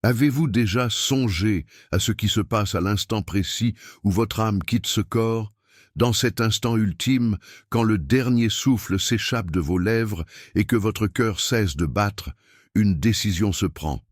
Avez-vous déjà songé à ce qui se passe à l'instant précis où votre âme quitte ce corps? Dans cet instant ultime, quand le dernier souffle s'échappe de vos lèvres et que votre cœur cesse de battre, une décision se prend,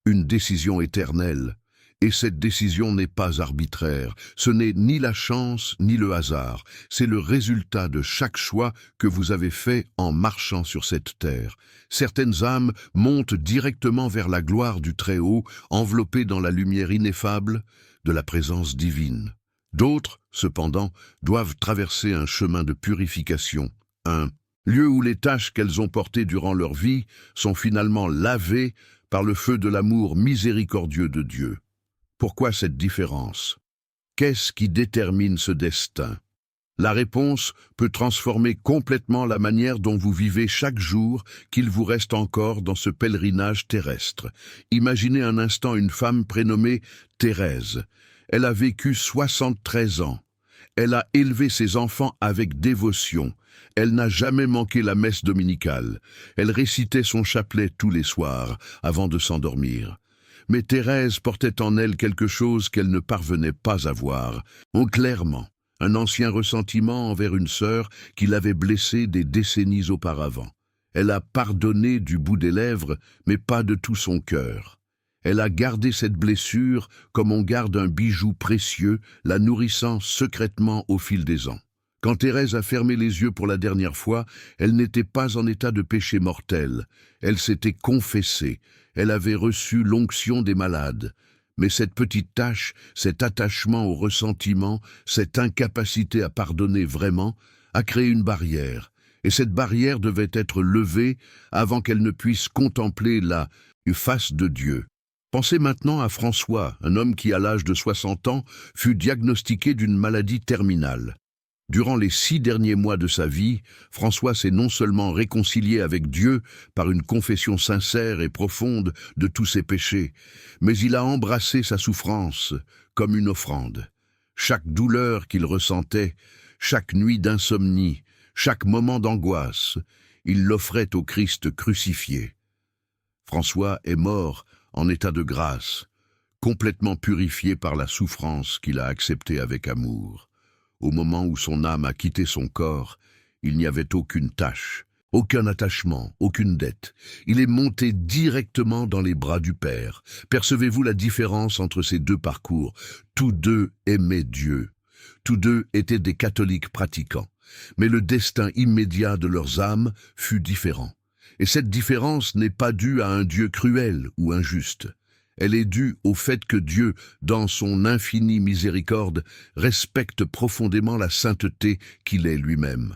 une décision éternelle. Et cette décision n'est pas arbitraire, ce n'est ni la chance ni le hasard, c'est le résultat de chaque choix que vous avez fait en marchant sur cette terre. Certaines âmes montent directement vers la gloire du Très-Haut, enveloppées dans la lumière ineffable de la présence divine. D'autres, cependant, doivent traverser un chemin de purification, un lieu où les tâches qu'elles ont portées durant leur vie sont finalement lavées par le feu de l'amour miséricordieux de Dieu. Pourquoi cette différence? Qu'est-ce qui détermine ce destin? La réponse peut transformer complètement la manière dont vous vivez chaque jour qu'il vous reste encore dans ce pèlerinage terrestre. Imaginez un instant une femme prénommée Thérèse. Elle a vécu 73 ans. Elle a élevé ses enfants avec dévotion. Elle n'a jamais manqué la messe dominicale. Elle récitait son chapelet tous les soirs avant de s'endormir. Mais Thérèse portait en elle quelque chose qu'elle ne parvenait pas à voir. Clairement, un ancien ressentiment envers une sœur qui l'avait blessée des décennies auparavant. Elle a pardonné du bout des lèvres, mais pas de tout son cœur. Elle a gardé cette blessure comme on garde un bijou précieux, la nourrissant secrètement au fil des ans. Quand Thérèse a fermé les yeux pour la dernière fois, elle n'était pas en état de péché mortel. Elle s'était confessée. Elle avait reçu l'onction des malades. Mais cette petite tâche, cet attachement au ressentiment, cette incapacité à pardonner vraiment, a créé une barrière. Et cette barrière devait être levée avant qu'elle ne puisse contempler la face de Dieu. Pensez maintenant à François, un homme qui, à l'âge de 60 ans, fut diagnostiqué d'une maladie terminale. Durant les 6 derniers mois de sa vie, François s'est non seulement réconcilié avec Dieu par une confession sincère et profonde de tous ses péchés, mais il a embrassé sa souffrance comme une offrande. Chaque douleur qu'il ressentait, chaque nuit d'insomnie, chaque moment d'angoisse, il l'offrait au Christ crucifié. François est mort en état de grâce, complètement purifié par la souffrance qu'il a acceptée avec amour. Au moment où son âme a quitté son corps, il n'y avait aucune tâche, aucun attachement, aucune dette. Il est monté directement dans les bras du Père. Percevez-vous la différence entre ces deux parcours? Tous deux aimaient Dieu. Tous deux étaient des catholiques pratiquants. Mais le destin immédiat de leurs âmes fut différent. Et cette différence n'est pas due à un Dieu cruel ou injuste. Elle est due au fait que Dieu, dans son infinie miséricorde, respecte profondément la sainteté qu'il est lui-même.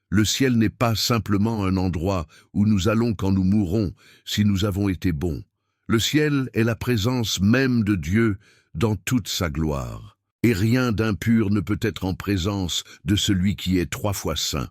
Le ciel n'est pas simplement un endroit où nous allons quand nous mourrons, si nous avons été bons. Le ciel est la présence même de Dieu dans toute sa gloire. Et rien d'impur ne peut être en présence de celui qui est 3 fois saint.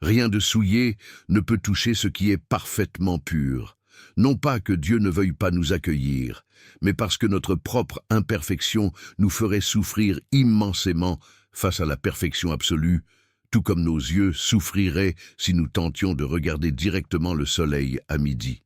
Rien de souillé ne peut toucher ce qui est parfaitement pur. Non pas que Dieu ne veuille pas nous accueillir, mais parce que notre propre imperfection nous ferait souffrir immensément face à la perfection absolue, tout comme nos yeux souffriraient si nous tentions de regarder directement le soleil à midi.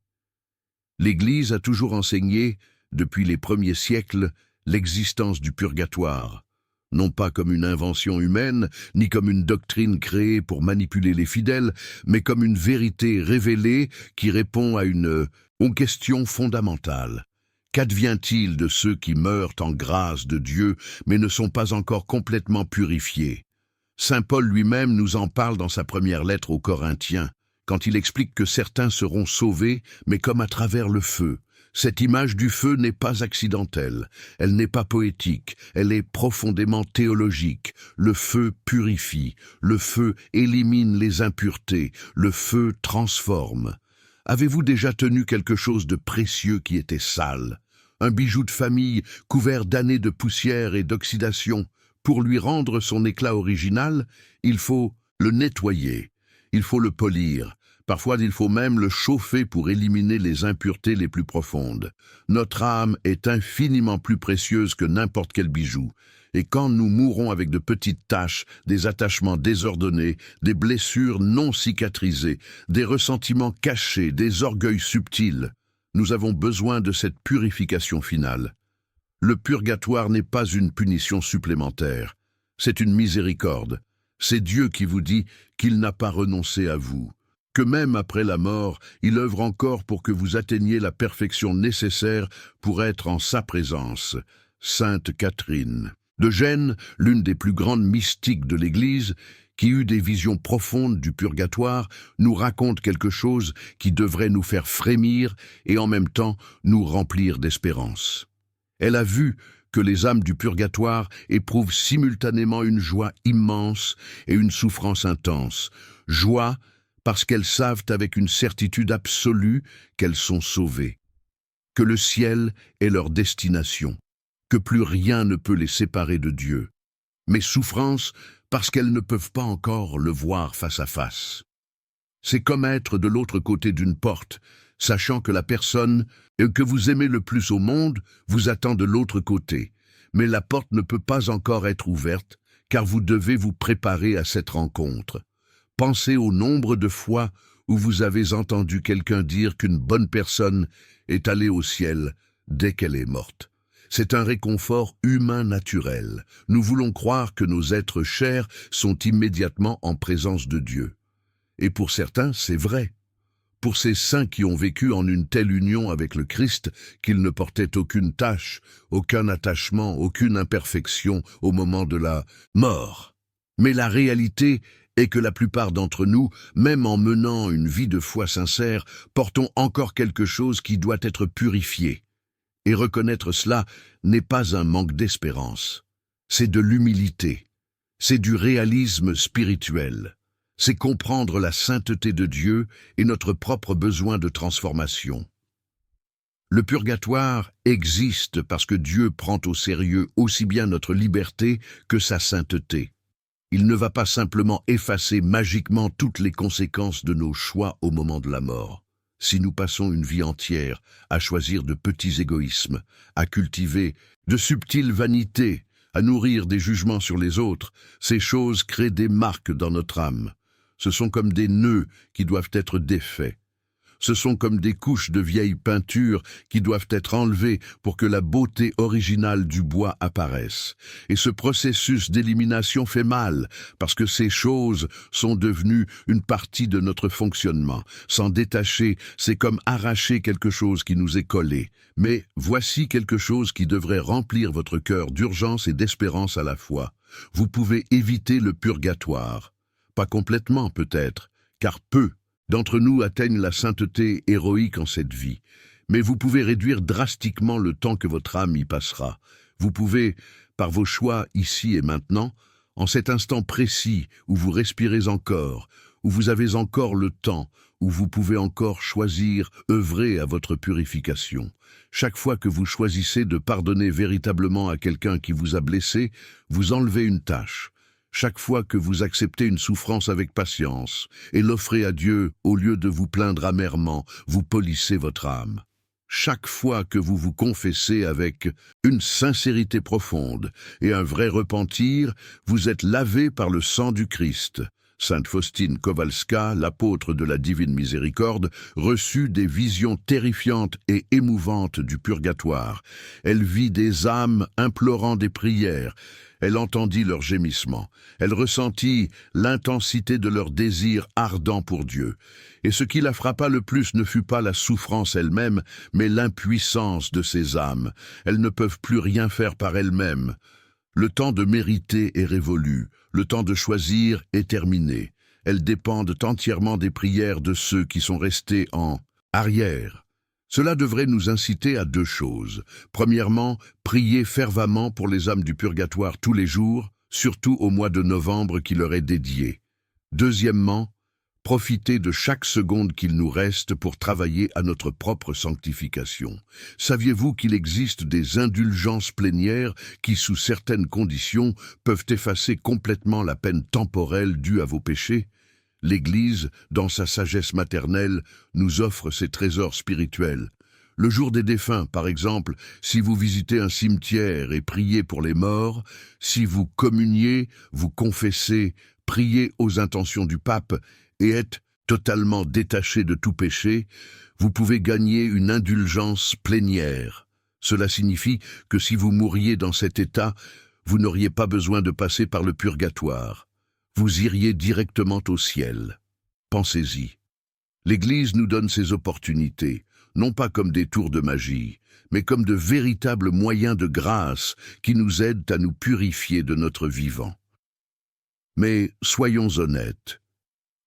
L'Église a toujours enseigné, depuis les premiers siècles, l'existence du purgatoire, non pas comme une invention humaine, ni comme une doctrine créée pour manipuler les fidèles, mais comme une vérité révélée qui répond à une question fondamentale. Qu'advient-il de ceux qui meurent en grâce de Dieu, mais ne sont pas encore complètement purifiés? Saint Paul lui-même nous en parle dans sa première lettre aux Corinthiens, quand il explique que certains seront sauvés, mais comme à travers le feu. Cette image du feu n'est pas accidentelle, elle n'est pas poétique, elle est profondément théologique. Le feu purifie, le feu élimine les impuretés, le feu transforme. Avez-vous déjà tenu quelque chose de précieux qui était sale? Un bijou de famille couvert d'années de poussière et d'oxydation? Pour lui rendre son éclat original, il faut le nettoyer, il faut le polir. Parfois, il faut même le chauffer pour éliminer les impuretés les plus profondes. Notre âme est infiniment plus précieuse que n'importe quel bijou. Et quand nous mourrons avec de petites taches, des attachements désordonnés, des blessures non cicatrisées, des ressentiments cachés, des orgueils subtils, Nous avons besoin de cette purification finale. Le purgatoire n'est pas une punition supplémentaire, c'est une miséricorde. C'est Dieu qui vous dit qu'il n'a pas renoncé à vous, que même après la mort, il œuvre encore pour que vous atteigniez la perfection nécessaire pour être en sa présence. Sainte Catherine de Gênes, l'une des plus grandes mystiques de l'Église, qui eut des visions profondes du purgatoire, nous raconte quelque chose qui devrait nous faire frémir et en même temps nous remplir d'espérance. Elle a vu que les âmes du purgatoire éprouvent simultanément une joie immense et une souffrance intense. Joie parce qu'elles savent avec une certitude absolue qu'elles sont sauvées, que le ciel est leur destination, que plus rien ne peut les séparer de Dieu. Mais souffrance parce qu'elles ne peuvent pas encore le voir face à face. C'est comme être de l'autre côté d'une porte, sachant que la personne que vous aimez le plus au monde vous attend de l'autre côté. Mais la porte ne peut pas encore être ouverte, car vous devez vous préparer à cette rencontre. Pensez au nombre de fois où vous avez entendu quelqu'un dire qu'une bonne personne est allée au ciel dès qu'elle est morte. C'est un réconfort humain naturel. Nous voulons croire que nos êtres chers sont immédiatement en présence de Dieu. Et pour certains, c'est vrai. Pour ces saints qui ont vécu en une telle union avec le Christ qu'ils ne portaient aucune tache, aucun attachement, aucune imperfection au moment de la mort. Mais la réalité est que la plupart d'entre nous, même en menant une vie de foi sincère, portons encore quelque chose qui doit être purifié. Et reconnaître cela n'est pas un manque d'espérance. C'est de l'humilité. C'est du réalisme spirituel. C'est comprendre la sainteté de Dieu et notre propre besoin de transformation. Le purgatoire existe parce que Dieu prend au sérieux aussi bien notre liberté que sa sainteté. Il ne va pas simplement effacer magiquement toutes les conséquences de nos choix au moment de la mort. Si nous passons une vie entière à choisir de petits égoïsmes, à cultiver de subtiles vanités, à nourrir des jugements sur les autres, ces choses créent des marques dans notre âme. Ce sont comme des nœuds qui doivent être défaits. Ce sont comme des couches de vieille peinture qui doivent être enlevées pour que la beauté originale du bois apparaisse. Et ce processus d'élimination fait mal, parce que ces choses sont devenues une partie de notre fonctionnement. S'en détacher, c'est comme arracher quelque chose qui nous est collé. Mais voici quelque chose qui devrait remplir votre cœur d'urgence et d'espérance à la fois. Vous pouvez éviter le purgatoire. Pas complètement peut-être, car peu d'entre nous atteignent la sainteté héroïque en cette vie, mais vous pouvez réduire drastiquement le temps que votre âme y passera. Vous pouvez, par vos choix ici et maintenant, en cet instant précis où vous respirez encore, où vous avez encore le temps, où vous pouvez encore choisir, œuvrer à votre purification. Chaque fois que vous choisissez de pardonner véritablement à quelqu'un qui vous a blessé, vous enlevez une tâche. Chaque fois que vous acceptez une souffrance avec patience et l'offrez à Dieu au lieu de vous plaindre amèrement, vous polissez votre âme. Chaque fois que vous vous confessez avec une sincérité profonde et un vrai repentir, vous êtes lavé par le sang du Christ. Sainte Faustine Kowalska, l'apôtre de la Divine Miséricorde, reçut des visions terrifiantes et émouvantes du purgatoire. Elle vit des âmes implorant des prières. Elle entendit leurs gémissements. Elle ressentit l'intensité de leur désir ardent pour Dieu. Et ce qui la frappa le plus ne fut pas la souffrance elle-même, mais l'impuissance de ces âmes. Elles ne peuvent plus rien faire par elles-mêmes. Le temps de mériter est révolu. Le temps de choisir est terminé. Elles dépendent entièrement des prières de ceux qui sont restés en arrière. Cela devrait nous inciter à deux choses. Premièrement, prier fervemment pour les âmes du purgatoire tous les jours, surtout au mois de novembre qui leur est dédié. Deuxièmement, profiter de chaque seconde qu'il nous reste pour travailler à notre propre sanctification. Saviez-vous qu'il existe des indulgences plénières qui, sous certaines conditions, peuvent effacer complètement la peine temporelle due à vos péchés ? L'Église, dans sa sagesse maternelle, nous offre ses trésors spirituels. Le jour des défunts, par exemple, si vous visitez un cimetière et priez pour les morts, si vous communiez, vous confessez, priez aux intentions du pape et êtes Totalement détaché de tout péché, vous pouvez gagner une indulgence plénière. Cela signifie que si vous mouriez dans cet état, vous n'auriez pas besoin de passer par le purgatoire. Vous iriez directement au ciel. Pensez-y. L'Église nous donne ces opportunités, non pas comme des tours de magie, mais comme de véritables moyens de grâce qui nous aident à nous purifier de notre vivant. Mais soyons honnêtes.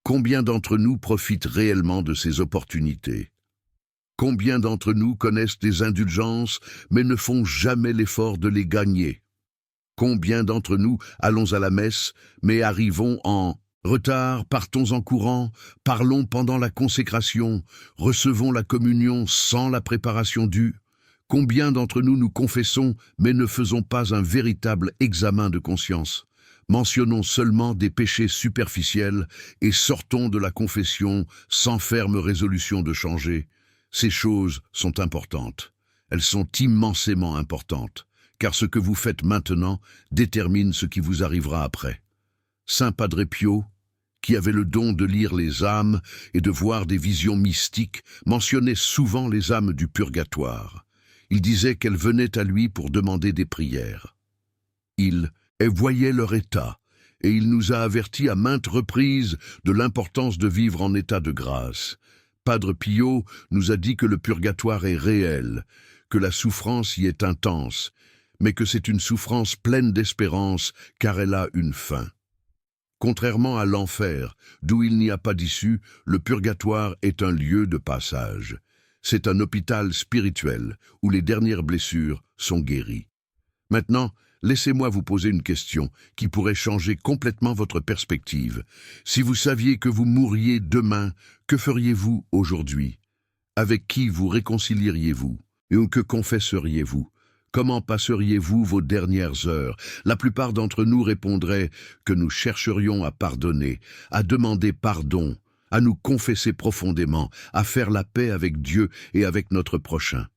Combien d'entre nous profitent réellement de ces opportunités? Combien d'entre nous connaissent des indulgences, mais ne font jamais l'effort de les gagner? Combien d'entre nous allons à la messe, mais arrivons en retard, partons en courant, parlons pendant la consécration, recevons la communion sans la préparation due? Combien d'entre nous nous confessons, mais ne faisons pas un véritable examen de conscience? Mentionnons seulement des péchés superficiels et sortons de la confession sans ferme résolution de changer. Ces choses sont importantes. Elles sont immensément importantes, car ce que vous faites maintenant détermine ce qui vous arrivera après. Saint Padre Pio, qui avait le don de lire les âmes et de voir des visions mystiques, mentionnait souvent les âmes du purgatoire. Il disait qu'elles venaient à lui pour demander des prières. Il voyait leur état, et il nous a avertis à maintes reprises de l'importance de vivre en état de grâce. Padre Pio nous a dit que le purgatoire est réel, que la souffrance y est intense, mais que c'est une souffrance pleine d'espérance car elle a une fin. Contrairement à l'enfer, d'où il n'y a pas d'issue, le purgatoire est un lieu de passage. C'est un hôpital spirituel où les dernières blessures sont guéries. Maintenant, laissez-moi vous poser une question qui pourrait changer complètement votre perspective. Si vous saviez que vous mourriez demain, que feriez-vous aujourd'hui? Avec qui vous réconcilieriez-vous? Et que confesseriez-vous? Comment passeriez-vous vos dernières heures? La plupart d'entre nous répondraient que nous chercherions à pardonner, à demander pardon, à nous confesser profondément, à faire la paix avec Dieu et avec notre prochain.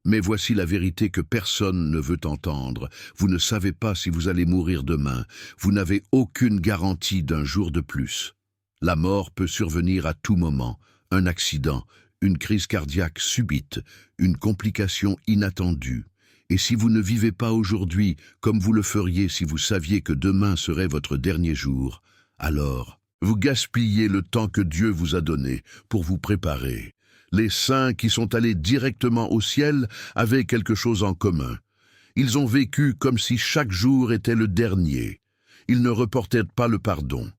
Mais voici la vérité que personne ne veut entendre. Vous ne savez pas si vous allez mourir demain. Vous n'avez aucune garantie d'un jour de plus. La mort peut survenir à tout moment. Un accident, une crise cardiaque subite, une complication inattendue. Et si vous ne vivez pas aujourd'hui comme vous le feriez si vous saviez que demain serait votre dernier jour, alors vous gaspillez le temps que Dieu vous a donné pour vous préparer. Les saints qui sont allés directement au ciel avaient quelque chose en commun. Ils ont vécu comme si chaque jour était le dernier. Ils ne reportaient pas le pardon.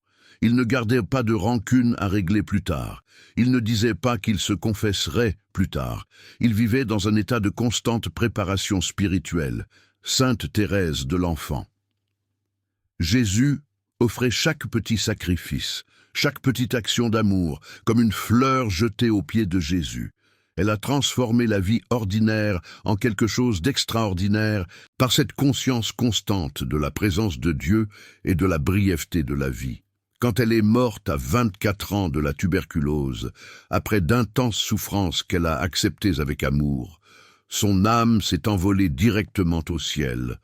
Ils ne gardaient pas de rancune à régler plus tard. Ils ne disaient pas qu'ils se confesseraient plus tard. Ils vivaient dans un état de constante préparation spirituelle. Sainte Thérèse de l'Enfant. Jésus offrait chaque petit sacrifice, chaque petite action d'amour, comme une fleur jetée aux pieds de Jésus. Elle a transformé la vie ordinaire en quelque chose d'extraordinaire par cette conscience constante de la présence de Dieu et de la brièveté de la vie. Quand elle est morte à 24 ans de la tuberculose, après d'intenses souffrances qu'elle a acceptées avec amour, son âme s'est envolée directement au ciel.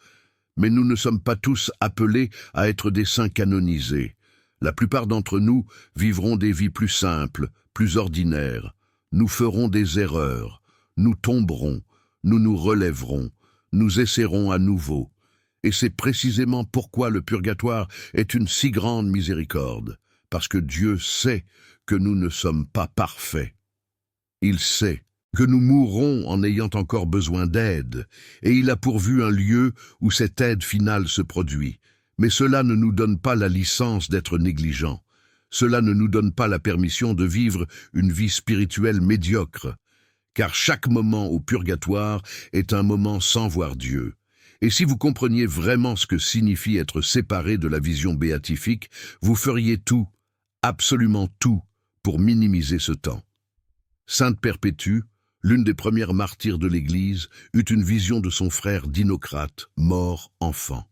Mais nous ne sommes pas tous appelés à être des saints canonisés. La plupart d'entre nous vivront des vies plus simples, plus ordinaires. Nous ferons des erreurs, nous tomberons, nous nous relèverons, nous essaierons à nouveau. Et c'est précisément pourquoi le purgatoire est une si grande miséricorde, parce que Dieu sait que nous ne sommes pas parfaits. Il sait que nous mourrons en ayant encore besoin d'aide, et il a pourvu un lieu où cette aide finale se produit. Mais cela ne nous donne pas la licence d'être négligents. Cela ne nous donne pas la permission de vivre une vie spirituelle médiocre, car chaque moment au purgatoire est un moment sans voir Dieu. Et si vous compreniez vraiment ce que signifie être séparé de la vision béatifique, vous feriez tout, absolument tout, pour minimiser ce temps. Sainte Perpétue, l'une des premières martyrs de l'Église, eut une vision de son frère Dinocrate, mort enfant.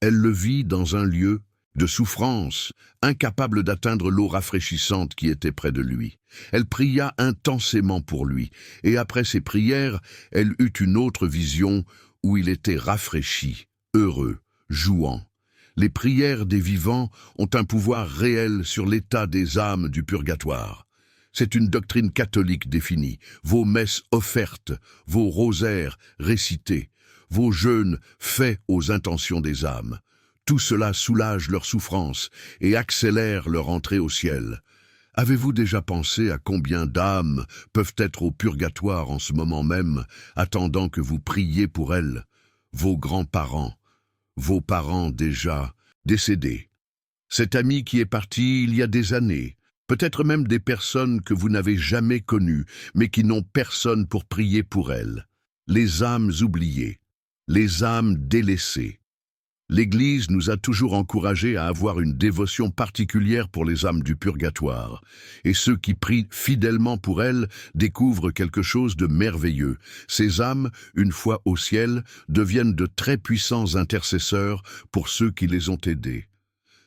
Elle le vit dans un lieu de souffrance, incapable d'atteindre l'eau rafraîchissante qui était près de lui. Elle pria intensément pour lui, et après ses prières, elle eut une autre vision où il était rafraîchi, heureux, jouant. Les prières des vivants ont un pouvoir réel sur l'état des âmes du purgatoire. C'est une doctrine catholique définie. Vos messes offertes, vos rosaires récités, vos jeûnes faits aux intentions des âmes. Tout cela soulage leur souffrance et accélère leur entrée au ciel. Avez-vous déjà pensé à combien d'âmes peuvent être au purgatoire en ce moment même, attendant que vous priez pour elles, vos grands-parents, vos parents déjà décédés? Cet ami qui est parti il y a des années, peut-être même des personnes que vous n'avez jamais connues, mais qui n'ont personne pour prier pour elles. Les âmes oubliées, les âmes délaissées. L'Église nous a toujours encouragés à avoir une dévotion particulière pour les âmes du purgatoire, et ceux qui prient fidèlement pour elles découvrent quelque chose de merveilleux. Ces âmes, une fois au ciel, deviennent de très puissants intercesseurs pour ceux qui les ont aidés.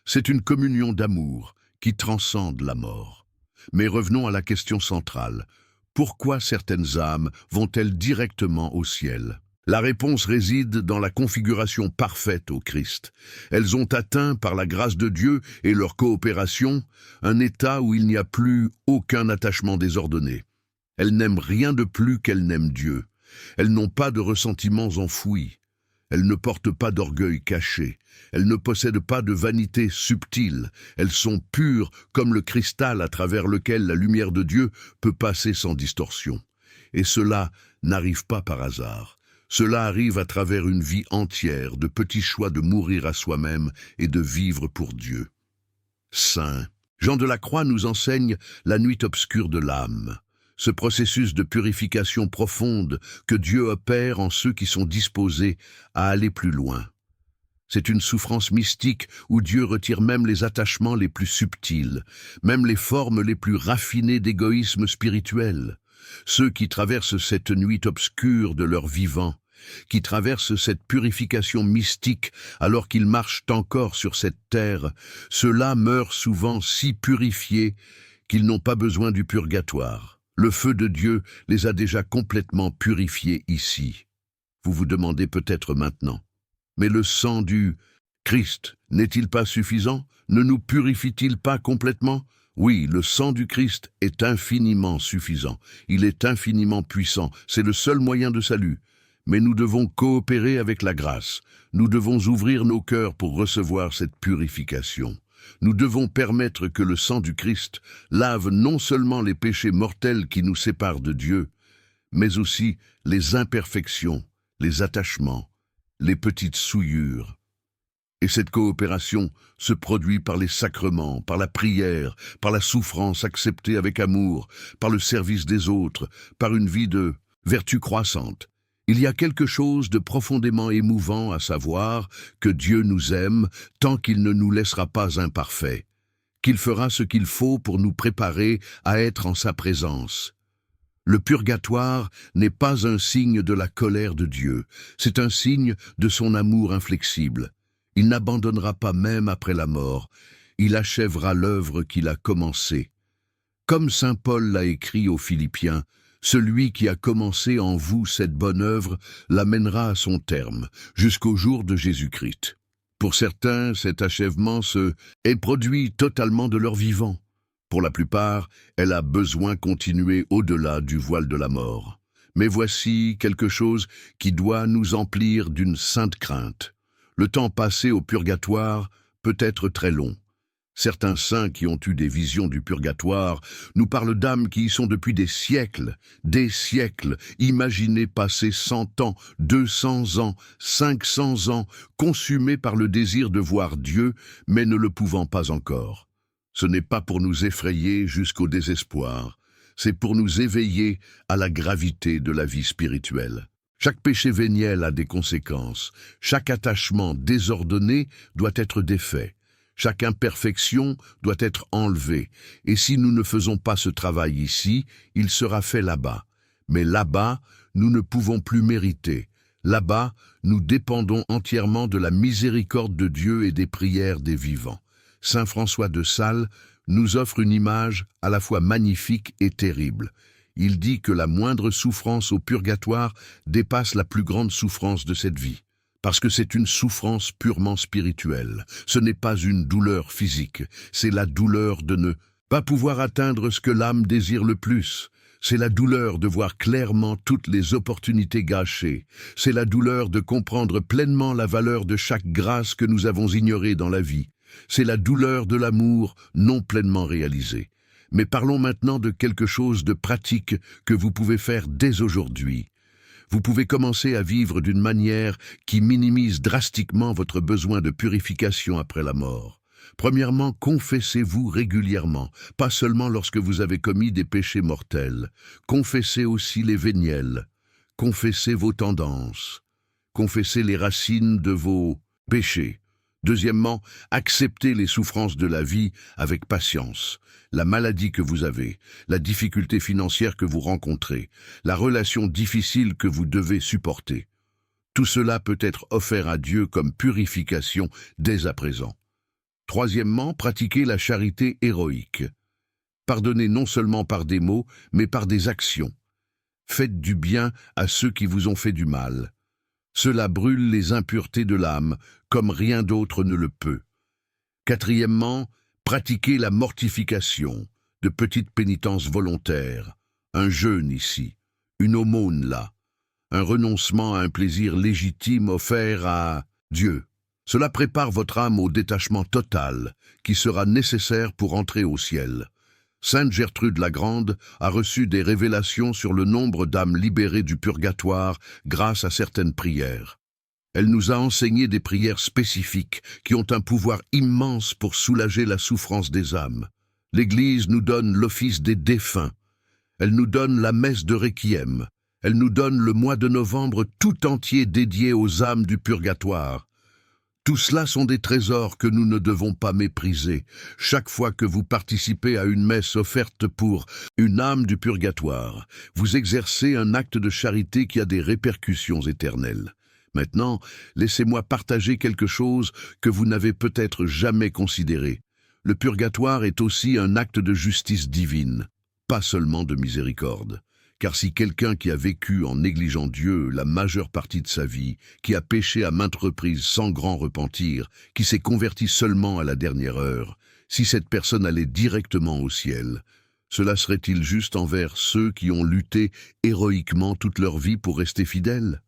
C'est une communion d'amour qui transcende la mort. Mais revenons à la question centrale. Pourquoi certaines âmes vont-elles directement au ciel ? La réponse réside dans la configuration parfaite au Christ. Elles ont atteint, par la grâce de Dieu et leur coopération, un état où il n'y a plus aucun attachement désordonné. Elles n'aiment rien de plus qu'elles n'aiment Dieu. Elles n'ont pas de ressentiments enfouis. Elles ne portent pas d'orgueil caché. Elles ne possèdent pas de vanité subtile. Elles sont pures comme le cristal à travers lequel la lumière de Dieu peut passer sans distorsion. Et cela n'arrive pas par hasard. Cela arrive à travers une vie entière de petits choix de mourir à soi-même et de vivre pour Dieu. Saint Jean de la Croix nous enseigne la nuit obscure de l'âme, ce processus de purification profonde que Dieu opère en ceux qui sont disposés à aller plus loin. C'est une souffrance mystique où Dieu retire même les attachements les plus subtils, même les formes les plus raffinées d'égoïsme spirituel. Ceux qui traversent cette nuit obscure de leur vivant, qui traversent cette purification mystique alors qu'ils marchent encore sur cette terre, ceux-là meurent souvent si purifiés qu'ils n'ont pas besoin du purgatoire. Le feu de Dieu les a déjà complètement purifiés ici. Vous vous demandez peut-être maintenant, mais le sang du Christ n'est-il pas suffisant? Ne nous purifie-t-il pas complètement? Oui, le sang du Christ est infiniment suffisant. Il est infiniment puissant. C'est le seul moyen de salut. Mais nous devons coopérer avec la grâce. Nous devons ouvrir nos cœurs pour recevoir cette purification. Nous devons permettre que le sang du Christ lave non seulement les péchés mortels qui nous séparent de Dieu, mais aussi les imperfections, les attachements, les petites souillures. Et cette coopération se produit par les sacrements, par la prière, par la souffrance acceptée avec amour, par le service des autres, par une vie de vertu croissante. Il y a quelque chose de profondément émouvant à savoir que Dieu nous aime tant qu'il ne nous laissera pas imparfaits, qu'il fera ce qu'il faut pour nous préparer à être en sa présence. Le purgatoire n'est pas un signe de la colère de Dieu, c'est un signe de son amour inflexible. Il n'abandonnera pas même après la mort, il achèvera l'œuvre qu'il a commencée. Comme saint Paul l'a écrit aux Philippiens, celui qui a commencé en vous cette bonne œuvre l'amènera à son terme, jusqu'au jour de Jésus-Christ. Pour certains, cet achèvement est produit totalement de leur vivant. Pour la plupart, elle a besoin de continuer au-delà du voile de la mort. Mais voici quelque chose qui doit nous emplir d'une sainte crainte. Le temps passé au purgatoire peut être très long. Certains saints qui ont eu des visions du purgatoire nous parlent d'âmes qui y sont depuis des siècles. Imaginez passer 100 ans, 200 ans, 500 ans, consumés par le désir de voir Dieu, mais ne le pouvant pas encore. Ce n'est pas pour nous effrayer jusqu'au désespoir, c'est pour nous éveiller à la gravité de la vie spirituelle. Chaque péché véniel a des conséquences. Chaque attachement désordonné doit être défait. Chaque imperfection doit être enlevée. Et si nous ne faisons pas ce travail ici, il sera fait là-bas. Mais là-bas, nous ne pouvons plus mériter. Là-bas, nous dépendons entièrement de la miséricorde de Dieu et des prières des vivants. Saint François de Sales nous offre une image à la fois magnifique et terrible. Il dit que la moindre souffrance au purgatoire dépasse la plus grande souffrance de cette vie. Parce que c'est une souffrance purement spirituelle. Ce n'est pas une douleur physique, c'est la douleur de ne pas pouvoir atteindre ce que l'âme désire le plus. C'est la douleur de voir clairement toutes les opportunités gâchées. C'est la douleur de comprendre pleinement la valeur de chaque grâce que nous avons ignorée dans la vie. C'est la douleur de l'amour non pleinement réalisé. Mais parlons maintenant de quelque chose de pratique que vous pouvez faire dès aujourd'hui. Vous pouvez commencer à vivre d'une manière qui minimise drastiquement votre besoin de purification après la mort. Premièrement, confessez-vous régulièrement, pas seulement lorsque vous avez commis des péchés mortels. Confessez aussi les véniels. Confessez vos tendances. Confessez les racines de vos péchés. Deuxièmement, acceptez les souffrances de la vie avec patience. La maladie que vous avez, la difficulté financière que vous rencontrez, la relation difficile que vous devez supporter. Tout cela peut être offert à Dieu comme purification dès à présent. Troisièmement, pratiquez la charité héroïque. Pardonnez non seulement par des mots, mais par des actions. Faites du bien à ceux qui vous ont fait du mal. Cela brûle les impuretés de l'âme, comme rien d'autre ne le peut. Quatrièmement, pratiquez la mortification, de petites pénitences volontaires, un jeûne ici, une aumône là, un renoncement à un plaisir légitime offert à Dieu. Cela prépare votre âme au détachement total qui sera nécessaire pour entrer au ciel. Sainte Gertrude la Grande a reçu des révélations sur le nombre d'âmes libérées du purgatoire grâce à certaines prières. Elle nous a enseigné des prières spécifiques qui ont un pouvoir immense pour soulager la souffrance des âmes. L'Église nous donne l'office des défunts. Elle nous donne la messe de Requiem. Elle nous donne le mois de novembre tout entier dédié aux âmes du purgatoire. Tout cela sont des trésors que nous ne devons pas mépriser. Chaque fois que vous participez à une messe offerte pour une âme du purgatoire, vous exercez un acte de charité qui a des répercussions éternelles. Maintenant, laissez-moi partager quelque chose que vous n'avez peut-être jamais considéré. Le purgatoire est aussi un acte de justice divine, pas seulement de miséricorde. Car si quelqu'un qui a vécu en négligeant Dieu la majeure partie de sa vie, qui a péché à maintes reprises sans grand repentir, qui s'est converti seulement à la dernière heure, si cette personne allait directement au ciel, cela serait-il juste envers ceux qui ont lutté héroïquement toute leur vie pour rester fidèles?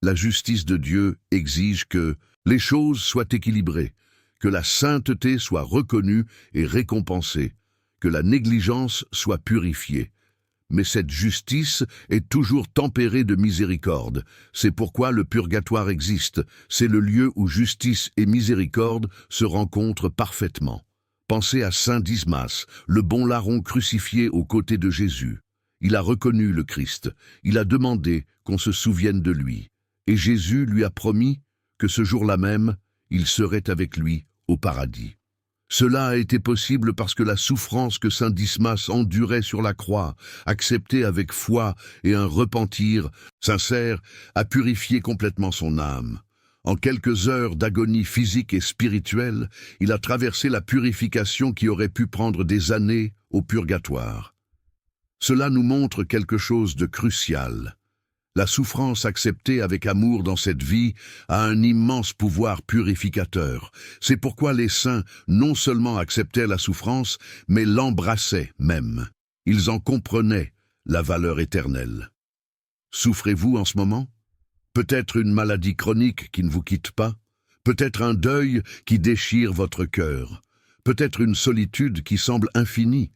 La justice de Dieu exige que les choses soient équilibrées, que la sainteté soit reconnue et récompensée, que la négligence soit purifiée. Mais cette justice est toujours tempérée de miséricorde. C'est pourquoi le purgatoire existe. C'est le lieu où justice et miséricorde se rencontrent parfaitement. Pensez à saint Dismas, le bon larron crucifié aux côtés de Jésus. Il a reconnu le Christ. Il a demandé qu'on se souvienne de lui. Et Jésus lui a promis que ce jour-là même, il serait avec lui au paradis. Cela a été possible parce que la souffrance que saint Dismas endurait sur la croix, acceptée avec foi et un repentir sincère, a purifié complètement son âme. En quelques heures d'agonie physique et spirituelle, il a traversé la purification qui aurait pu prendre des années au purgatoire. Cela nous montre quelque chose de crucial. La souffrance acceptée avec amour dans cette vie a un immense pouvoir purificateur. C'est pourquoi les saints non seulement acceptaient la souffrance, mais l'embrassaient même. Ils en comprenaient la valeur éternelle. Souffrez-vous en ce moment? Peut-être une maladie chronique qui ne vous quitte pas? Peut-être un deuil qui déchire votre cœur? Peut-être une solitude qui semble infinie?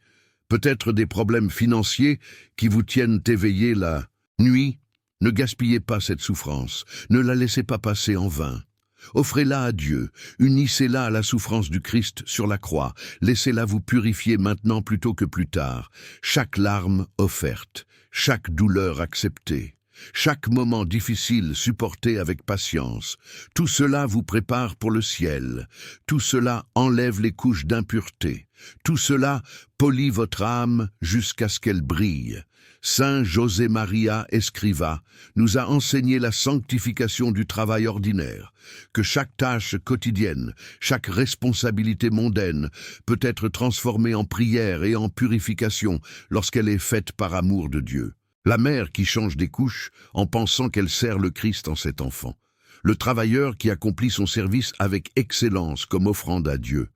Peut-être des problèmes financiers qui vous tiennent éveillés la nuit? Ne gaspillez pas cette souffrance, ne la laissez pas passer en vain. Offrez-la à Dieu, unissez-la à la souffrance du Christ sur la croix, laissez-la vous purifier maintenant plutôt que plus tard. Chaque larme offerte, chaque douleur acceptée, chaque moment difficile supporté avec patience, tout cela vous prépare pour le ciel, tout cela enlève les couches d'impureté, tout cela polit votre âme jusqu'à ce qu'elle brille. Saint José Maria Escrivá nous a enseigné la sanctification du travail ordinaire, que chaque tâche quotidienne, chaque responsabilité mondaine peut être transformée en prière et en purification lorsqu'elle est faite par amour de Dieu. La mère qui change des couches en pensant qu'elle sert le Christ en cet enfant. le travailleur qui accomplit son service avec excellence comme offrande à Dieu,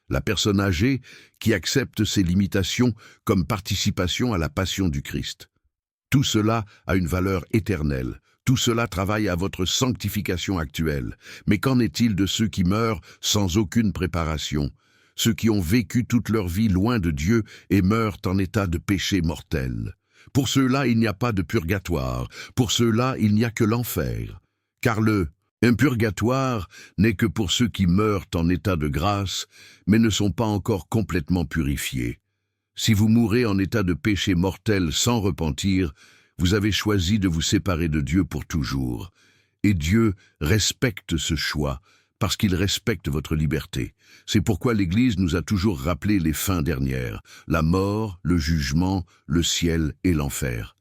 la personne âgée qui accepte ses limitations comme participation à la passion du Christ. Tout cela a une valeur éternelle. Tout cela travaille à votre sanctification actuelle. Mais qu'en est-il de ceux qui meurent sans aucune préparation, ceux qui ont vécu toute leur vie loin de Dieu et meurent en état de péché mortel? Pour ceux-là, il n'y a pas de purgatoire. Pour ceux-là, il n'y a que l'enfer. Car un purgatoire n'est que pour ceux qui meurent en état de grâce, mais ne sont pas encore complètement purifiés. Si vous mourrez en état de péché mortel sans repentir, vous avez choisi de vous séparer de Dieu pour toujours. Et Dieu respecte ce choix, parce qu'il respecte votre liberté. C'est pourquoi l'Église nous a toujours rappelé les fins dernières, la mort, le jugement, le ciel et l'enfer.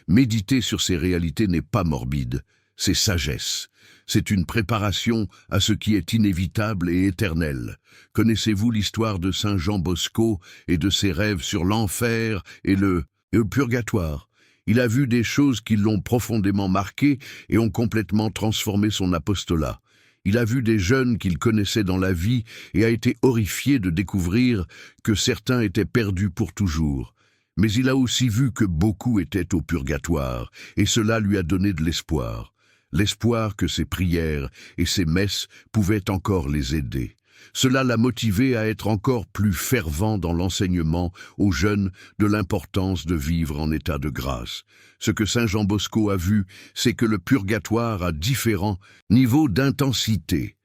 Méditer sur ces réalités n'est pas morbide, c'est sagesse. C'est une préparation à ce qui est inévitable et éternel. Connaissez-vous l'histoire de Saint Jean Bosco et de ses rêves sur l'enfer et le purgatoire? Il a vu des choses qui l'ont profondément marqué et ont complètement transformé son apostolat. Il a vu des jeunes qu'il connaissait dans la vie et a été horrifié de découvrir que certains étaient perdus pour toujours. Mais il a aussi vu que beaucoup étaient au purgatoire, et cela lui a donné de l'espoir. L'espoir que ses prières et ses messes pouvaient encore les aider. Cela l'a motivé à être encore plus fervent dans l'enseignement aux jeunes de l'importance de vivre en état de grâce. Ce que Saint Jean Bosco a vu, c'est que le purgatoire a différents niveaux d'intensité.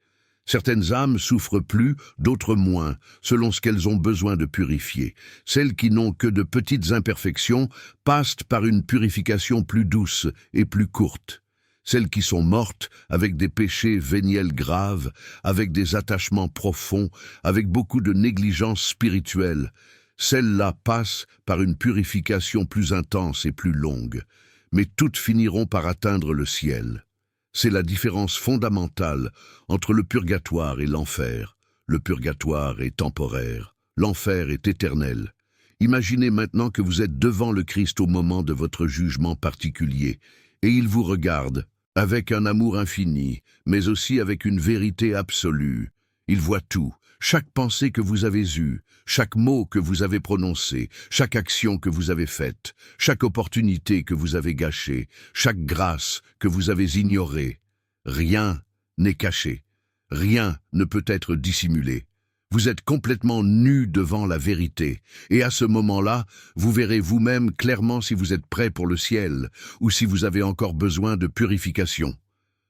Certaines âmes souffrent plus, d'autres moins, selon ce qu'elles ont besoin de purifier. Celles qui n'ont que de petites imperfections passent par une purification plus douce et plus courte. Celles qui sont mortes, avec des péchés véniels graves, avec des attachements profonds, avec beaucoup de négligence spirituelle, celles-là passent par une purification plus intense et plus longue. Mais toutes finiront par atteindre le ciel. C'est la différence fondamentale entre le purgatoire et l'enfer. Le purgatoire est temporaire, l'enfer est éternel. Imaginez maintenant que vous êtes devant le Christ au moment de votre jugement particulier, et il vous regarde, avec un amour infini, mais aussi avec une vérité absolue. Il voit tout, chaque pensée que vous avez eue, chaque mot que vous avez prononcé, chaque action que vous avez faite, chaque opportunité que vous avez gâchée, chaque grâce que vous avez ignorée. Rien n'est caché, rien ne peut être dissimulé. Vous êtes complètement nu devant la vérité, et à ce moment-là, vous verrez vous-même clairement si vous êtes prêt pour le ciel, ou si vous avez encore besoin de purification.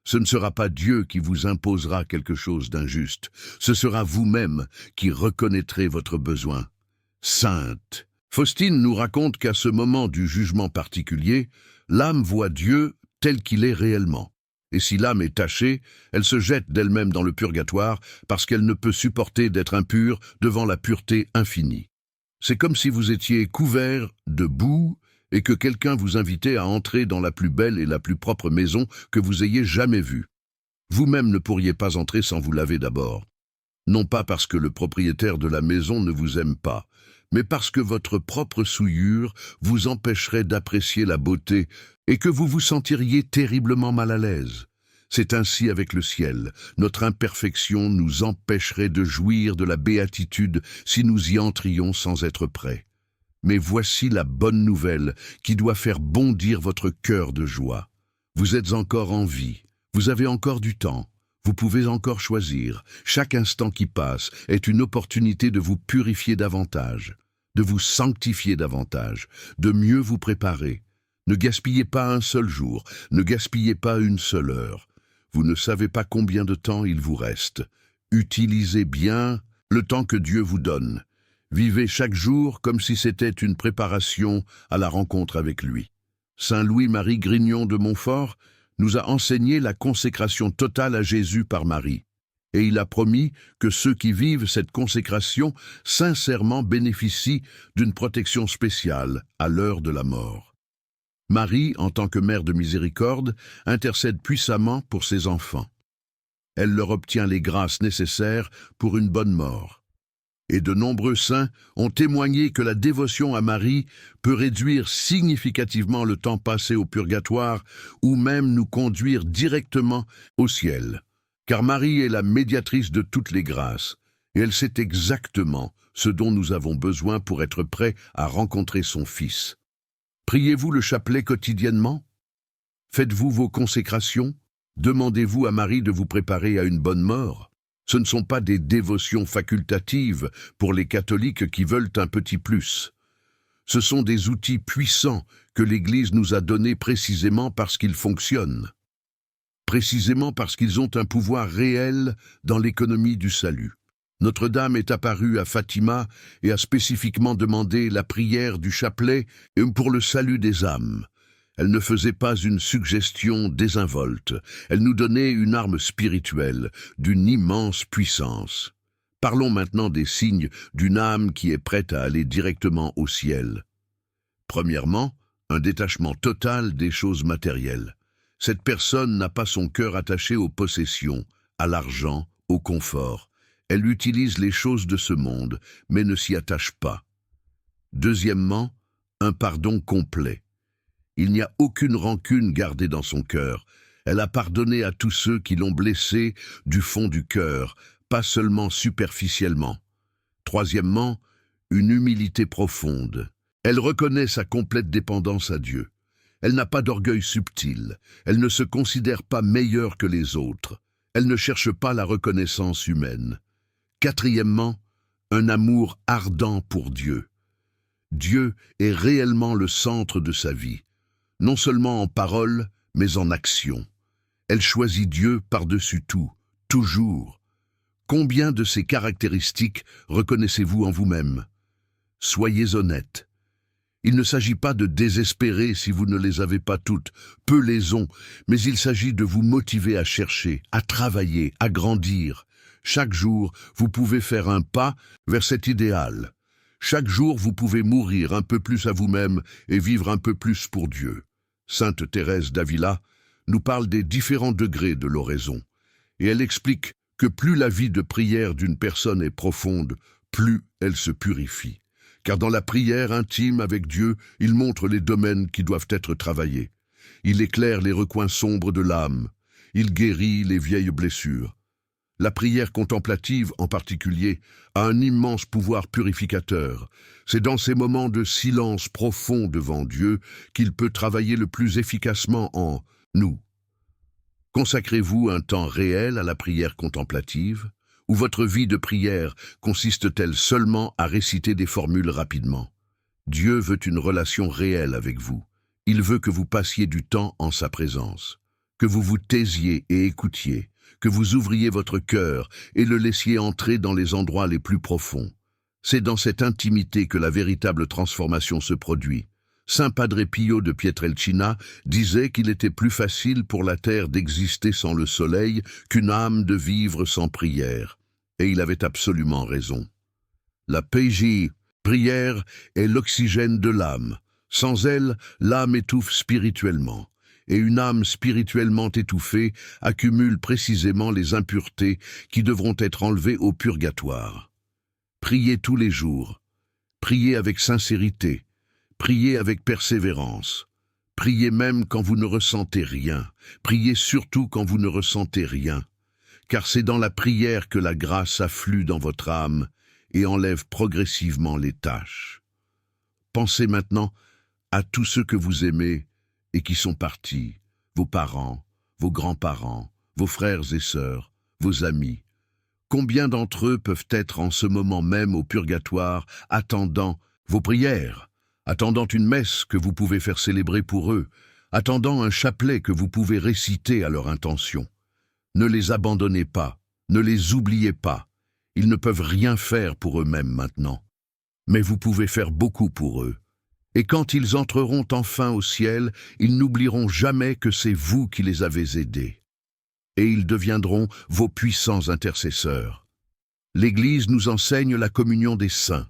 Ce ne sera pas Dieu qui vous imposera quelque chose d'injuste, ce sera vous-même qui reconnaîtrez votre besoin. Sainte. Faustine nous raconte qu'à ce moment du jugement particulier, l'âme voit Dieu tel qu'il est réellement. Et si l'âme est tachée, elle se jette d'elle-même dans le purgatoire parce qu'elle ne peut supporter d'être impure devant la pureté infinie. C'est comme si vous étiez couvert de boue et que quelqu'un vous invitait à entrer dans la plus belle et la plus propre maison que vous ayez jamais vue. Vous-même ne pourriez pas entrer sans vous laver d'abord. Non pas parce que le propriétaire de la maison ne vous aime pas, mais parce que votre propre souillure vous empêcherait d'apprécier la beauté et que vous vous sentiriez terriblement mal à l'aise. C'est ainsi avec le ciel. Notre imperfection nous empêcherait de jouir de la béatitude si nous y entrions sans être prêts. Mais voici la bonne nouvelle qui doit faire bondir votre cœur de joie. Vous êtes encore en vie, vous avez encore du temps. Vous pouvez encore choisir. Chaque instant qui passe est une opportunité de vous purifier davantage, de vous sanctifier davantage, de mieux vous préparer. Ne gaspillez pas un seul jour, ne gaspillez pas une seule heure. Vous ne savez pas combien de temps il vous reste. Utilisez bien le temps que Dieu vous donne. Vivez chaque jour comme si c'était une préparation à la rencontre avec lui. Saint Louis-Marie Grignon de Montfort nous a enseigné la consécration totale à Jésus par Marie. Et il a promis que ceux qui vivent cette consécration sincèrement bénéficient d'une protection spéciale à l'heure de la mort. Marie, en tant que mère de miséricorde, intercède puissamment pour ses enfants. Elle leur obtient les grâces nécessaires pour une bonne mort. Et de nombreux saints ont témoigné que la dévotion à Marie peut réduire significativement le temps passé au purgatoire ou même nous conduire directement au ciel. Car Marie est la médiatrice de toutes les grâces, et elle sait exactement ce dont nous avons besoin pour être prêts à rencontrer son Fils. Priez-vous le chapelet quotidiennement? Faites-vous vos consécrations? Demandez-vous à Marie de vous préparer à une bonne mort? Ce ne sont pas des dévotions facultatives pour les catholiques qui veulent un petit plus. Ce sont des outils puissants que l'Église nous a donnés précisément parce qu'ils fonctionnent. Précisément parce qu'ils ont un pouvoir réel dans l'économie du salut. Notre-Dame est apparue à Fatima et a spécifiquement demandé la prière du chapelet pour le salut des âmes. Elle ne faisait pas une suggestion désinvolte, elle nous donnait une arme spirituelle d'une immense puissance. Parlons maintenant des signes d'une âme qui est prête à aller directement au ciel. Premièrement, un détachement total des choses matérielles. Cette personne n'a pas son cœur attaché aux possessions, à l'argent, au confort. Elle utilise les choses de ce monde, mais ne s'y attache pas. Deuxièmement, un pardon complet. Il n'y a aucune rancune gardée dans son cœur. Elle a pardonné à tous ceux qui l'ont blessée du fond du cœur, pas seulement superficiellement. Troisièmement, une humilité profonde. Elle reconnaît sa complète dépendance à Dieu. Elle n'a pas d'orgueil subtil. Elle ne se considère pas meilleure que les autres. Elle ne cherche pas la reconnaissance humaine. Quatrièmement, un amour ardent pour Dieu. Dieu est réellement le centre de sa vie. Non seulement en parole, mais en action. Elle choisit Dieu par-dessus tout, toujours. Combien de ces caractéristiques reconnaissez-vous en vous-même? Soyez honnête. Il ne s'agit pas de désespérer si vous ne les avez pas toutes, peu les ont, mais il s'agit de vous motiver à chercher, à travailler, à grandir. Chaque jour, vous pouvez faire un pas vers cet idéal. Chaque jour, vous pouvez mourir un peu plus à vous-même et vivre un peu plus pour Dieu. Sainte Thérèse d'Avila nous parle des différents degrés de l'oraison, et elle explique que plus la vie de prière d'une personne est profonde, plus elle se purifie. Car dans la prière intime avec Dieu, il montre les domaines qui doivent être travaillés. Il éclaire les recoins sombres de l'âme. Il guérit les vieilles blessures. La prière contemplative, en particulier, a un immense pouvoir purificateur. C'est dans ces moments de silence profond devant Dieu qu'il peut travailler le plus efficacement en nous. Consacrez-vous un temps réel à la prière contemplative, ou votre vie de prière consiste-t-elle seulement à réciter des formules rapidement? Dieu veut une relation réelle avec vous. Il veut que vous passiez du temps en sa présence, que vous vous taisiez et écoutiez, que vous ouvriez votre cœur et le laissiez entrer dans les endroits les plus profonds. C'est dans cette intimité que la véritable transformation se produit. Saint Padre Pio de Pietrelcina disait qu'il était plus facile pour la terre d'exister sans le soleil qu'une âme de vivre sans prière. Et il avait absolument raison. La prière est l'oxygène de l'âme. Sans elle, l'âme étouffe spirituellement. Et une âme spirituellement étouffée accumule précisément les impuretés qui devront être enlevées au purgatoire. Priez tous les jours. Priez avec sincérité. Priez avec persévérance. Priez même quand vous ne ressentez rien. Priez surtout quand vous ne ressentez rien. Car c'est dans la prière que la grâce afflue dans votre âme et enlève progressivement les taches. Pensez maintenant à tous ceux que vous aimez et qui sont partis, vos parents, vos grands-parents, vos frères et sœurs, vos amis. Combien d'entre eux peuvent être en ce moment même au purgatoire, attendant vos prières, attendant une messe que vous pouvez faire célébrer pour eux, attendant un chapelet que vous pouvez réciter à leur intention? Ne les abandonnez pas, ne les oubliez pas. Ils ne peuvent rien faire pour eux-mêmes maintenant. Mais vous pouvez faire beaucoup pour eux. Et quand ils entreront enfin au ciel, ils n'oublieront jamais que c'est vous qui les avez aidés. Et ils deviendront vos puissants intercesseurs. L'Église nous enseigne la communion des saints,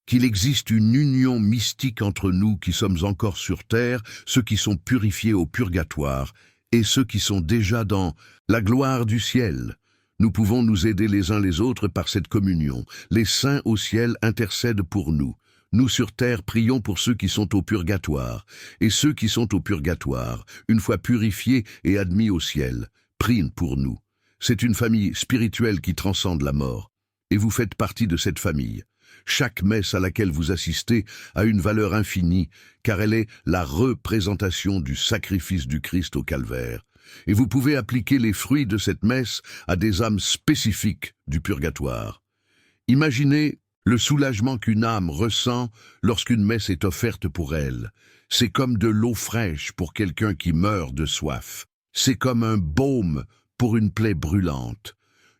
qu'il existe une union mystique entre nous qui sommes encore sur terre, ceux qui sont purifiés au purgatoire, et ceux qui sont déjà dans la gloire du ciel. Nous pouvons nous aider les uns les autres par cette communion. Les saints au ciel intercèdent pour nous. Nous sur terre prions pour ceux qui sont au purgatoire. Et ceux qui sont au purgatoire, une fois purifiés et admis au ciel, prient pour nous. C'est une famille spirituelle qui transcende la mort. Et vous faites partie de cette famille. Chaque messe à laquelle vous assistez a une valeur infinie, car elle est la représentation du sacrifice du Christ au calvaire. Et vous pouvez appliquer les fruits de cette messe à des âmes spécifiques du purgatoire. Imaginez le soulagement qu'une âme ressent lorsqu'une messe est offerte pour elle. C'est comme de l'eau fraîche pour quelqu'un qui meurt de soif. C'est comme un baume pour une plaie brûlante.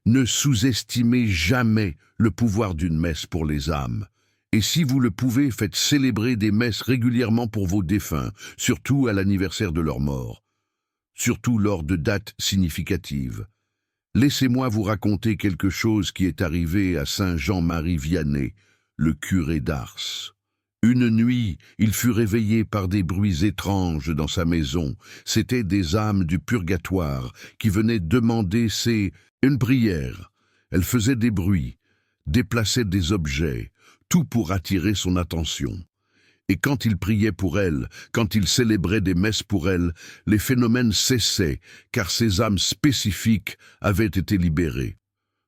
Ne sous-estimez jamais le pouvoir d'une messe pour les âmes. Et si vous le pouvez, faites célébrer des messes régulièrement pour vos défunts, surtout à l'anniversaire de leur mort, surtout lors de dates significatives. Laissez-moi vous raconter quelque chose qui est arrivé à Saint Jean-Marie Vianney, le curé d'Ars. Une nuit, il fut réveillé par des bruits étranges dans sa maison. C'étaient des âmes du purgatoire qui venaient demander une prière. Elles faisaient des bruits, déplaçaient des objets, tout pour attirer son attention. Et quand il priait pour elles, quand il célébrait des messes pour elles, les phénomènes cessaient, car ces âmes spécifiques avaient été libérées.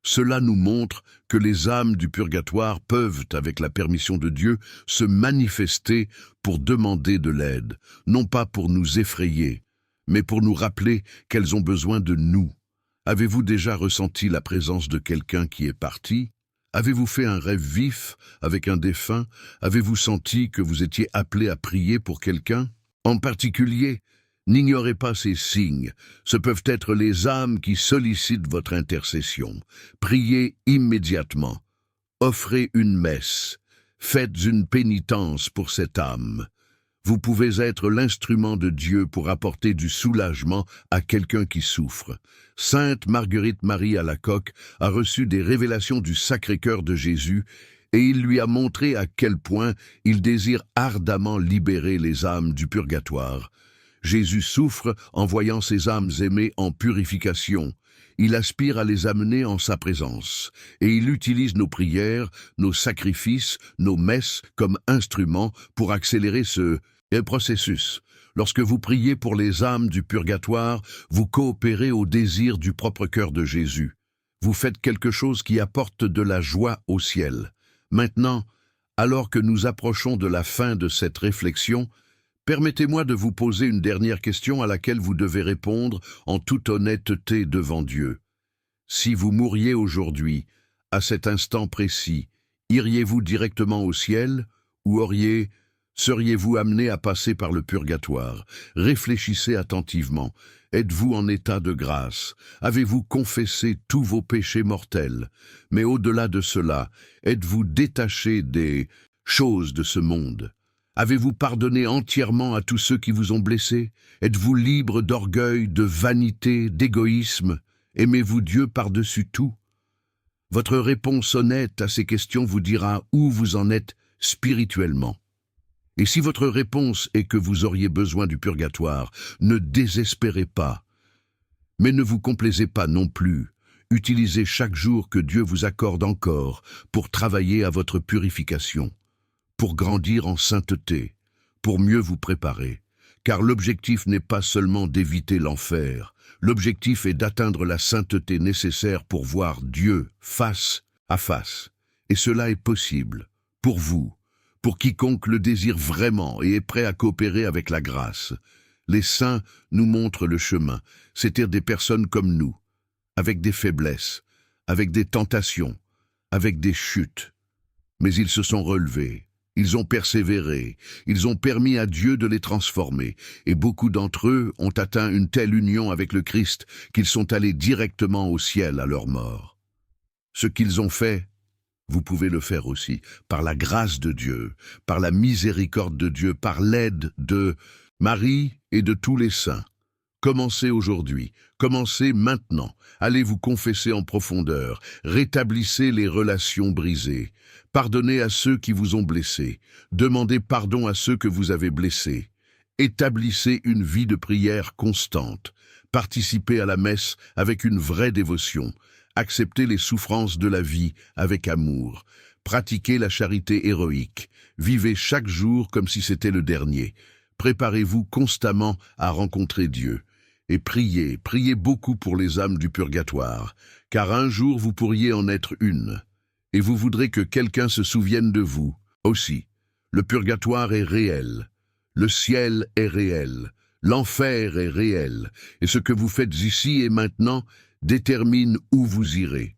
Cela nous montre que les âmes du purgatoire peuvent, avec la permission de Dieu, se manifester pour demander de l'aide, non pas pour nous effrayer, mais pour nous rappeler qu'elles ont besoin de nous. Avez-vous déjà ressenti la présence de quelqu'un qui est parti ? Avez-vous fait un rêve vif avec un défunt? Avez-vous senti que vous étiez appelé à prier pour quelqu'un? En particulier, n'ignorez pas ces signes. Ce peuvent être les âmes qui sollicitent votre intercession. Priez immédiatement. Offrez une messe. Faites une pénitence pour cette âme. Vous pouvez être l'instrument de Dieu pour apporter du soulagement à quelqu'un qui souffre. Sainte Marguerite Marie Alacoque a reçu des révélations du Sacré-Cœur de Jésus et il lui a montré à quel point il désire ardemment libérer les âmes du purgatoire. Jésus souffre en voyant ses âmes aimées en purification. Il aspire à les amener en sa présence et il utilise nos prières, nos sacrifices, nos messes comme instruments pour accélérer ce processus. Lorsque vous priez pour les âmes du purgatoire, vous coopérez au désir du propre cœur de Jésus. Vous faites quelque chose qui apporte de la joie au ciel. Maintenant, alors que nous approchons de la fin de cette réflexion, permettez-moi de vous poser une dernière question à laquelle vous devez répondre en toute honnêteté devant Dieu. Si vous mouriez aujourd'hui, à cet instant précis, iriez-vous directement au ciel ou seriez-vous amené à passer par le purgatoire? Réfléchissez attentivement. Êtes-vous en état de grâce? Avez-vous confessé tous vos péchés mortels? Mais au-delà de cela, êtes-vous détaché des choses de ce monde? Avez-vous pardonné entièrement à tous ceux qui vous ont blessé? Êtes-vous libre d'orgueil, de vanité, d'égoïsme? Aimez-vous Dieu par-dessus tout? Votre réponse honnête à ces questions vous dira où vous en êtes spirituellement. Et si votre réponse est que vous auriez besoin du purgatoire, ne désespérez pas. Mais ne vous complaisez pas non plus. Utilisez chaque jour que Dieu vous accorde encore pour travailler à votre purification, pour grandir en sainteté, pour mieux vous préparer. Car l'objectif n'est pas seulement d'éviter l'enfer, l'objectif est d'atteindre la sainteté nécessaire pour voir Dieu face à face. Et cela est possible, pour vous, pour quiconque le désire vraiment et est prêt à coopérer avec la grâce. Les saints nous montrent le chemin, c'est-à-dire des personnes comme nous, avec des faiblesses, avec des tentations, avec des chutes. Mais ils se sont relevés, ils ont persévéré, ils ont permis à Dieu de les transformer, et beaucoup d'entre eux ont atteint une telle union avec le Christ qu'ils sont allés directement au ciel à leur mort. Ce qu'ils ont fait, vous pouvez le faire aussi, par la grâce de Dieu, par la miséricorde de Dieu, par l'aide de Marie et de tous les saints. Commencez aujourd'hui, commencez maintenant, allez vous confesser en profondeur, rétablissez les relations brisées, pardonnez à ceux qui vous ont blessés, demandez pardon à ceux que vous avez blessés, établissez une vie de prière constante, participez à la messe avec une vraie dévotion, Acceptez les souffrances de la vie avec amour. Pratiquez la charité héroïque. Vivez chaque jour comme si c'était le dernier. Préparez-vous constamment à rencontrer Dieu. Et priez, priez beaucoup pour les âmes du purgatoire, car un jour vous pourriez en être une. Et vous voudrez que quelqu'un se souvienne de vous aussi. Le purgatoire est réel. Le ciel est réel. L'enfer est réel. Et ce que vous faites ici et maintenant détermine où vous irez.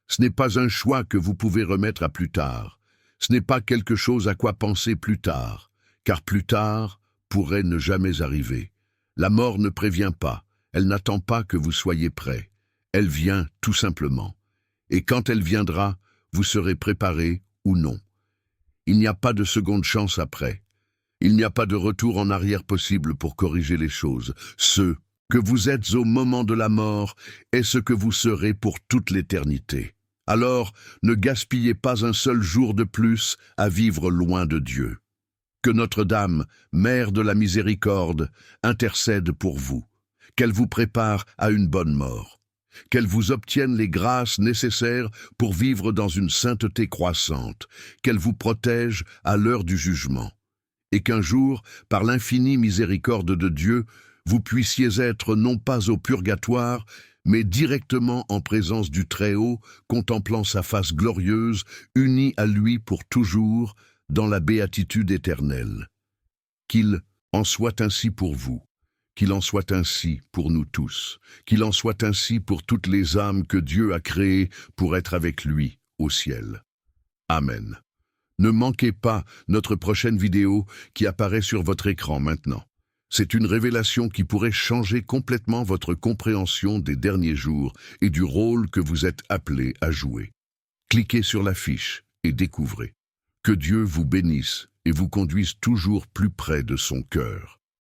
Ce n'est pas un choix que vous pouvez remettre à plus tard. Ce n'est pas quelque chose à quoi penser plus tard, car plus tard pourrait ne jamais arriver. La mort ne prévient pas, elle n'attend pas que vous soyez prêt. Elle vient tout simplement. Et quand elle viendra, vous serez préparé ou non. Il n'y a pas de seconde chance après. Il n'y a pas de retour en arrière possible pour corriger les choses. Ce que vous êtes au moment de la mort est ce que vous serez pour toute l'éternité. Alors, ne gaspillez pas un seul jour de plus à vivre loin de Dieu. Que Notre-Dame, Mère de la Miséricorde, intercède pour vous, qu'elle vous prépare à une bonne mort, qu'elle vous obtienne les grâces nécessaires pour vivre dans une sainteté croissante, qu'elle vous protège à l'heure du jugement, et qu'un jour, par l'infinie miséricorde de Dieu, vous puissiez être non pas au purgatoire, mais directement en présence du Très-Haut, contemplant sa face glorieuse, unis à lui pour toujours, dans la béatitude éternelle. Qu'il en soit ainsi pour vous, qu'il en soit ainsi pour nous tous, qu'il en soit ainsi pour toutes les âmes que Dieu a créées pour être avec lui au ciel. Amen. Ne manquez pas notre prochaine vidéo qui apparaît sur votre écran maintenant. C'est une révélation qui pourrait changer complètement votre compréhension des derniers jours et du rôle que vous êtes appelés à jouer. Cliquez sur l'affiche et découvrez. Que Dieu vous bénisse et vous conduise toujours plus près de son cœur.